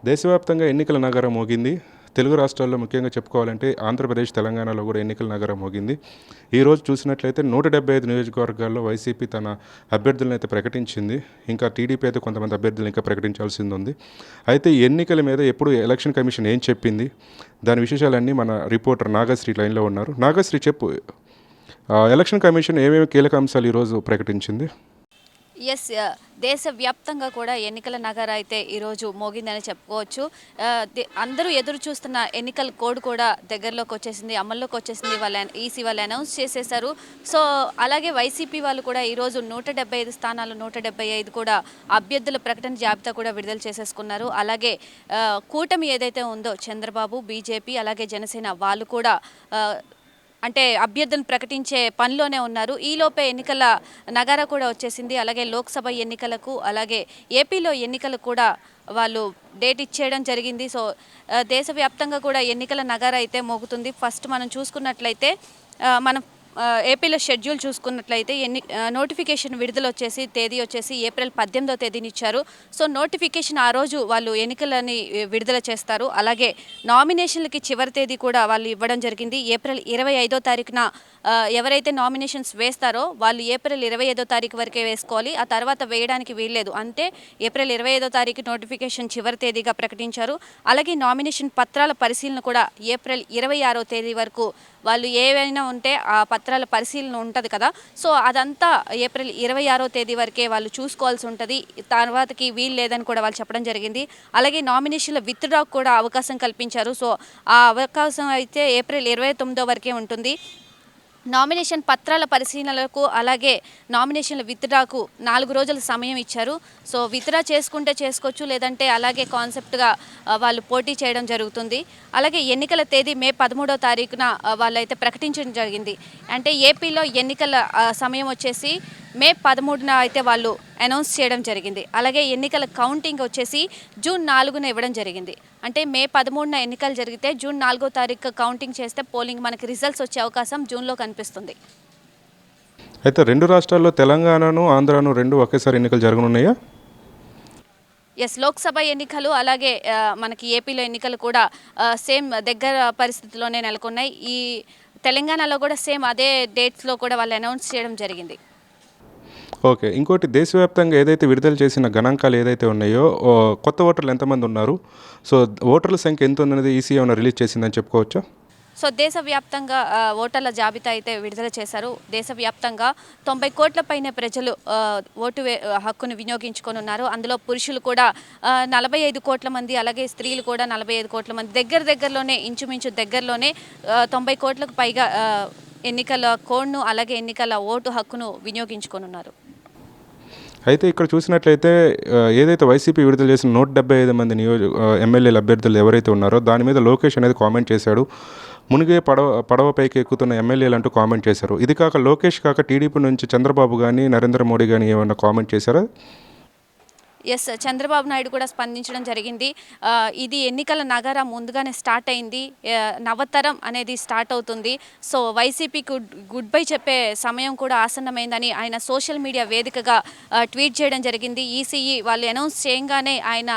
దేశవ్యాప్తంగా ఎన్నికల నగరం మోగింది. తెలుగు రాష్ట్రాల్లో ముఖ్యంగా చెప్పుకోవాలంటే ఆంధ్రప్రదేశ్, తెలంగాణలో కూడా ఎన్నికల నగరం మోగింది. ఈరోజు చూసినట్లయితే 175 నియోజకవర్గాల్లో వైసీపీ తన అభ్యర్థులను అయితే ప్రకటించింది. ఇంకా టీడీపీ అయితే కొంతమంది అభ్యర్థులను ఇంకా ప్రకటించాల్సింది ఉంది. అయితే ఈ ఎన్నికల మీద ఎప్పుడు ఎలక్షన్ కమిషన్ ఏం చెప్పింది, దాని విశేషాలన్నీ మన రిపోర్టర్ నాగశ్రీ లైన్లో ఉన్నారు. నాగశ్రీ చెప్పు, ఎలక్షన్ కమిషన్ ఏమేమి కీలక అంశాలు ఈరోజు ప్రకటించింది? ఎస్ దేశవ్యాప్తంగా కూడా ఎన్నికల నగర అయితే ఈరోజు మోగిందని చెప్పుకోవచ్చు. అందరూ ఎదురు చూస్తున్న ఎన్నికల కోడ్ కూడా దగ్గరలోకి వచ్చేసింది, అమల్లోకి వచ్చేసింది. ఈసీ వాళ్ళు అనౌన్స్ చేసేశారు. సో అలాగే వైసీపీ వాళ్ళు కూడా ఈరోజు 175 స్థానాలు 175 కూడా అభ్యర్థుల ప్రకటన జాబితా కూడా విడుదల చేసేసుకున్నారు. అలాగే కూటమి ఏదైతే ఉందో చంద్రబాబు, బీజేపీ అలాగే జనసేన వాళ్ళు కూడా అంటే అభ్యర్థులను ప్రకటించే పనిలోనే ఉన్నారు. ఈలోపే ఎన్నికల నగారా కూడా వచ్చేసింది. అలాగే లోక్సభ ఎన్నికలకు అలాగే ఏపీలో ఎన్నికలకు కూడా వాళ్ళు డేట్ ఇచ్చేయడం జరిగింది. సో దేశవ్యాప్తంగా కూడా ఎన్నికల నగారా అయితే మోగుతుంది. ఫస్ట్ మనం చూసుకున్నట్లయితే మనం ఏపీలో షెడ్యూల్ చూసుకున్నట్లయితే నోటిఫికేషన్ విడుదల వచ్చేసి తేదీ వచ్చేసి ఏప్రిల్ 18వ తేదీని ఇచ్చారు. సో నోటిఫికేషన్ ఆ రోజు వాళ్ళు ఎన్నికలని విడుదల చేస్తారు. అలాగే నామినేషన్లకి చివరి తేదీ కూడా వాళ్ళు ఇవ్వడం జరిగింది. ఏప్రిల్ 25వ తారీఖున ఎవరైతే నామినేషన్స్ వేస్తారో వాళ్ళు ఏప్రిల్ 25వ తారీఖు వరకే వేసుకోవాలి. ఆ తర్వాత వేయడానికి వీల్లేదు. అంటే ఏప్రిల్ 25వ తారీఖు నోటిఫికేషన్ చివరి తేదీగా ప్రకటించారు. అలాగే నామినేషన్ పత్రాల పరిశీలన కూడా ఏప్రిల్ 26వ తేదీ వరకు వాళ్ళు ఏవైనా ఉంటే ఆ పత్రాల పరిశీలన ఉంటుంది కదా. సో అదంతా ఏప్రిల్ 26వ తేదీ వరకే వాళ్ళు చూసుకోవాల్సి ఉంటుంది. తర్వాతకి వీలు లేదని కూడా వాళ్ళు చెప్పడం జరిగింది. అలాగే నామినేషన్ల విత్డ్రాకు కూడా అవకాశం కల్పించారు. సో ఆ అవకాశం అయితే ఏప్రిల్ 29వ వరకే ఉంటుంది. నామినేషన్ పత్రాల పరిశీలనలకు అలాగే నామినేషన్ల విత్డ్రాకు 4 రోజుల సమయం ఇచ్చారు. సో విత్డ్రా చేసుకుంటే చేసుకోవచ్చు, లేదంటే అలాగే కాన్సెప్ట్గా వాళ్ళు పోటీ చేయడం జరుగుతుంది. అలాగే ఎన్నికల తేదీ మే 13వ తారీఖున వాళ్ళైతే ప్రకటించడం జరిగింది. అంటే ఏపీలో ఎన్నికల సమయం వచ్చేసి మే 13న అయితే వాళ్ళు అనౌన్స్ చేయడం జరిగింది. అలాగే ఎన్నికల కౌంటింగ్ వచ్చేసి జూన్ 4న ఇవ్వడం జరిగింది. అంటే మే 13న ఎన్నికలు జరిగితే జూన్ 4వ తారీఖు కౌంటింగ్ చేస్తే పోలింగ్ మనకి రిజల్ట్స్ వచ్చే అవకాశం జూన్లో కనిపిస్తుంది. అయితే రెండు రాష్ట్రాల్లో తెలంగాణను, ఆంధ్రాను రెండు ఒకేసారి ఎన్నికలు జరగనున్నాయా? ఎస్, లోక్సభ ఎన్నికలు అలాగే మనకి ఏపీలో ఎన్నికలు కూడా సేమ్ దగ్గర పరిస్థితిలోనే నెలకొన్నాయి. ఈ తెలంగాణలో కూడా సేమ్ అదే డేట్స్లో కూడా వాళ్ళు అనౌన్స్ చేయడం జరిగింది. ఓకే, ఇంకోటి దేశవ్యాప్తంగా ఏదైతే విడుదల చేసిన గణాంకాలు ఏదైతే ఉన్నాయో, కొత్త ఓటర్లు ఎంతమంది ఉన్నారు, సో ఓటర్ల సంఖ్య ఎంత ఉందనేది ఈసీ ఏమైనా రిలీజ్ చేసిందని చెప్పుకోవచ్చా? సో దేశవ్యాప్తంగా ఓటర్ల జాబితా అయితే విడుదల చేశారు. దేశవ్యాప్తంగా 90 కోట్ల పైన ప్రజలు ఓటు హక్కును వినియోగించుకొని ఉన్నారు. అందులో పురుషులు కూడా 45 కోట్ల మంది, అలాగే స్త్రీలు కూడా 45 కోట్ల మంది. దగ్గరలోనే ఇంచుమించు దగ్గరలోనే 90 కోట్లకు పైగా ఎన్నికల కోడ్ను అలాగే ఎన్నికల ఓటు హక్కును వినియోగించుకొని ఉన్నారు. అయితే ఇక్కడ చూసినట్లయితే ఏదైతే వైసీపీ విడుదల చేసిన 175 మంది ఎమ్మెల్యేల అభ్యర్థులు ఎవరైతే ఉన్నారో దాని మీద లోకేష్ అనేది కామెంట్ చేశాడు. మునిగే పడవపైకి ఎక్కుతున్న ఎమ్మెల్యేలు అంటూ కామెంట్ చేశారు. ఇది కాక లోకేష్ కాక టీడీపీ నుంచి చంద్రబాబు కానీ నరేంద్ర మోడీ కానీ ఏమైనా కామెంట్ చేశారా? ఎస్, చంద్రబాబు నాయుడు కూడా స్పందించడం జరిగింది. ఇది ఎన్నికల నగరం ముందుగానే స్టార్ట్ అయింది, నవతరం అనేది స్టార్ట్ అవుతుంది. సో వైసీపీకి గుడ్ బై చెప్పే సమయం కూడా ఆసన్నమైందని ఆయన సోషల్ మీడియా వేదికగా ట్వీట్ చేయడం జరిగింది. ఈసీఈ వాళ్ళు అనౌన్స్ చేయగానే ఆయన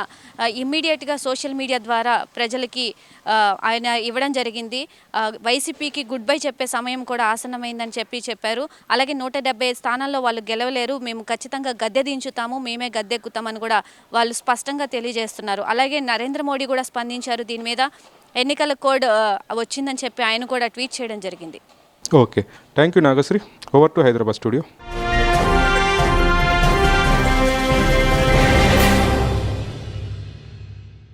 ఇమ్మీడియట్గా సోషల్ మీడియా ద్వారా ప్రజలకి ఆయన ఇవ్వడం జరిగింది. వైసీపీకి గుడ్ బై చెప్పే సమయం కూడా ఆసన్నమైందని చెప్పారు. అలాగే 175 స్థానాల్లో వాళ్ళు గెలవలేరు, మేము ఖచ్చితంగా గద్దె దించుతాము, మేమే గద్దెక్కుతామని కూడా వాళ్ళు స్పష్టంగా తెలియజేస్తున్నారు. అలాగే నరేంద్ర మోడీ కూడా స్పందించారు దీని మీద. ఎన్నికల కోడ్ వచ్చిందని చెప్పి ఆయన కూడా ట్వీట్ చేయడం జరిగింది. Okay, thank you Nagasri. Over to Hyderabad studio.